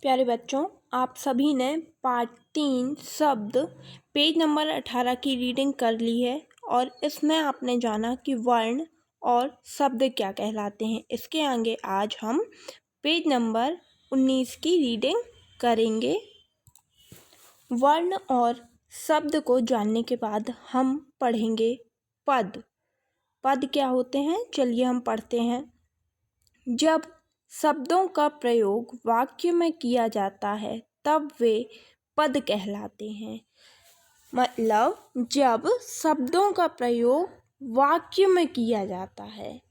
प्यारे बच्चों, आप सभी ने पार्ट 3 शब्द पेज नंबर 18 की रीडिंग कर ली है और इसमें आपने जाना कि वर्ण और शब्द क्या कहलाते हैं। इसके आगे आज हम पेज नंबर 19 की रीडिंग करेंगे। वर्ण और शब्द को जानने के बाद हम पढ़ेंगे पद। पद क्या होते हैं, चलिए हम पढ़ते हैं। जब शब्दों का प्रयोग वाक्य में किया जाता है तब वे पद कहलाते हैं। मतलब जब शब्दों का प्रयोग वाक्य में किया जाता है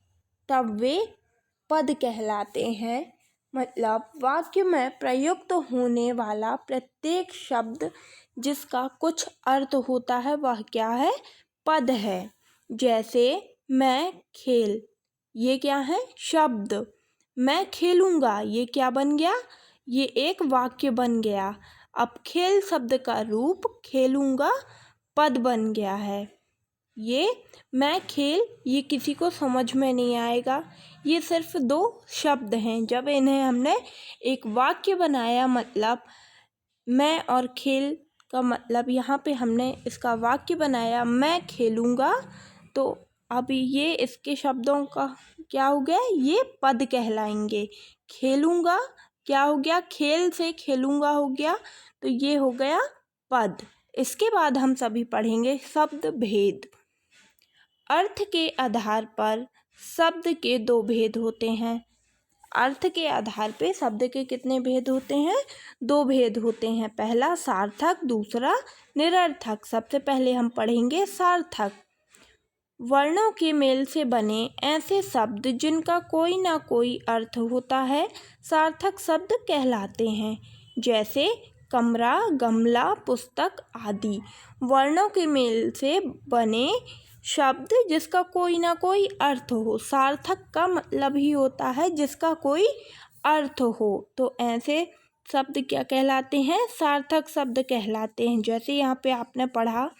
तब वे पद कहलाते हैं। मतलब वाक्य में प्रयुक्त होने वाला प्रत्येक शब्द जिसका कुछ अर्थ होता है वह क्या है, पद है। जैसे मैं खेल, ये क्या है, शब्द। मैं खेलूँगा, ये क्या बन गया, ये एक वाक्य बन गया। अब खेल शब्द का रूप खेलूँगा पद बन गया है। ये मैं खेल, ये किसी को समझ में नहीं आएगा, ये सिर्फ दो शब्द हैं। जब इन्हें हमने एक वाक्य बनाया, मतलब मैं और खेल का मतलब यहाँ पे हमने इसका वाक्य बनाया, मैं खेलूँगा, तो अब ये इसके शब्दों का क्या हो गया, ये पद कहलाएंगे। खेलूँगा क्या हो गया, खेल से खेलूँगा हो गया, तो ये हो गया पद। इसके बाद हम सभी पढ़ेंगे शब्द भेद। अर्थ के आधार पर शब्द के दो भेद होते हैं। अर्थ के आधार पे शब्द के कितने भेद होते हैं, दो भेद होते हैं। पहला सार्थक, दूसरा निरर्थक। सबसे पहले हम पढ़ेंगे सार्थक। वर्णों के मेल से बने ऐसे शब्द जिनका कोई ना कोई अर्थ होता है सार्थक शब्द कहलाते हैं। जैसे कमरा, गमला, पुस्तक आदि। वर्णों के मेल से बने शब्द जिसका कोई ना कोई अर्थ हो। सार्थक का मतलब ही होता है जिसका कोई अर्थ हो, तो ऐसे शब्द क्या कहलाते हैं, सार्थक शब्द कहलाते हैं। जैसे यहाँ पे आपने पढ़ा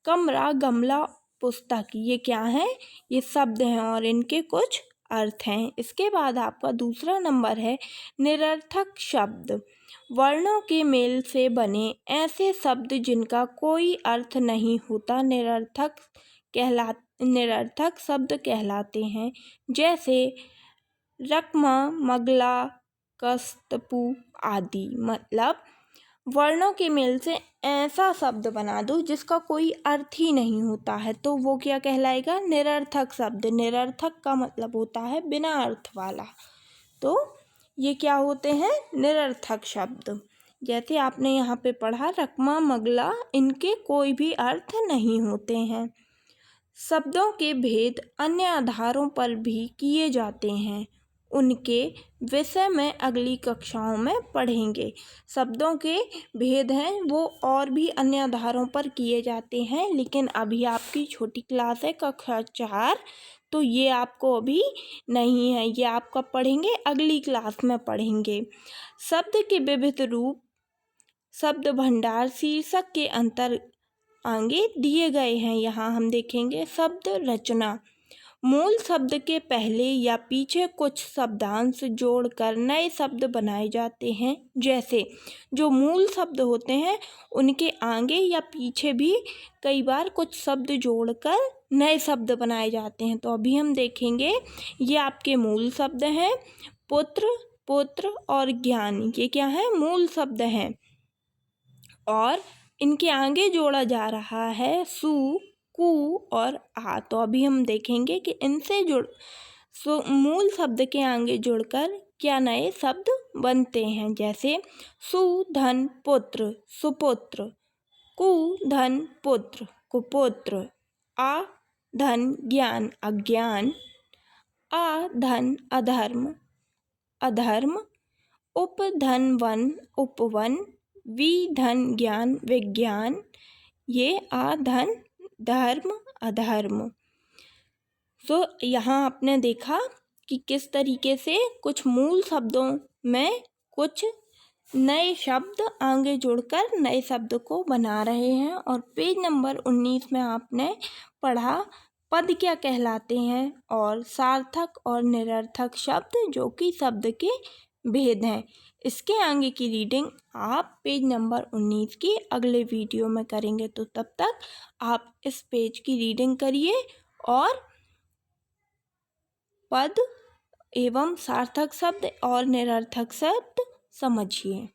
कमरा, गमला, पुस्तक, ये क्या है, ये शब्द हैं और इनके कुछ अर्थ हैं। इसके बाद आपका दूसरा नंबर है निरर्थक शब्द। वर्णों के मेल से बने ऐसे शब्द जिनका कोई अर्थ नहीं होता निरर्थक शब्द कहलाते हैं। जैसे रकमा, मगला, कस्तपु आदि। मतलब वर्णों के मेल से ऐसा शब्द बना दो जिसका कोई अर्थ ही नहीं होता है, तो वो क्या कहलाएगा, निरर्थक शब्द। निरर्थक का मतलब होता है बिना अर्थ वाला, तो ये क्या होते हैं, निरर्थक शब्द। जैसे आपने यहाँ पे पढ़ा रकमा, मगला, इनके कोई भी अर्थ नहीं होते हैं। शब्दों के भेद अन्य आधारों पर भी किए जाते हैं, उनके विषय में अगली कक्षाओं में पढ़ेंगे। शब्दों के भेद हैं वो और भी अन्य आधारों पर किए जाते हैं, लेकिन अभी आपकी छोटी क्लास है कक्षा 4, तो ये आपको अभी नहीं है, ये आपका पढ़ेंगे अगली क्लास में पढ़ेंगे। शब्द के विविध रूप शब्द भंडार शीर्षक के अंतर आगे दिए गए हैं। यहाँ हम देखेंगे शब्द रचना। मूल शब्द के पहले या पीछे कुछ शब्दांश जोड़कर नए शब्द बनाए जाते हैं। जैसे जो मूल शब्द होते हैं उनके आगे या पीछे भी कई बार कुछ शब्द जोड़कर नए शब्द बनाए जाते हैं। तो अभी हम देखेंगे, ये आपके मूल शब्द हैं। पुत्र, पुत्र और ज्ञान, ये क्या है, मूल शब्द हैं और इनके आगे जोड़ा जा रहा है सु, कु और आ। तो अभी हम देखेंगे कि इनसे मूल शब्द के आगे जुड़कर क्या नए शब्द बनते हैं। जैसे सु धन पुत्र, सुपुत्र। कु धन पुत्र, कुपुत्र। आ धन ज्ञान, अज्ञान। आ धन अधर्म, अधर्म। उप धन वन, उपवन। वि धन ज्ञान, विज्ञान। ये आ धन धर्म, अधर्म। तो यहाँ आपने देखा कि किस तरीके से कुछ मूल शब्दों में कुछ नए शब्द आगे जोड़कर नए शब्द को बना रहे हैं। और पेज नंबर 19 में आपने पढ़ा पद क्या कहलाते हैं और सार्थक और निरर्थक शब्द जो कि शब्द के भेद हैं। इसके आगे की रीडिंग आप पेज नंबर 19 की अगले वीडियो में करेंगे। तो तब तक आप इस पेज की रीडिंग करिए और पद एवं सार्थक शब्द और निरर्थक शब्द समझिए।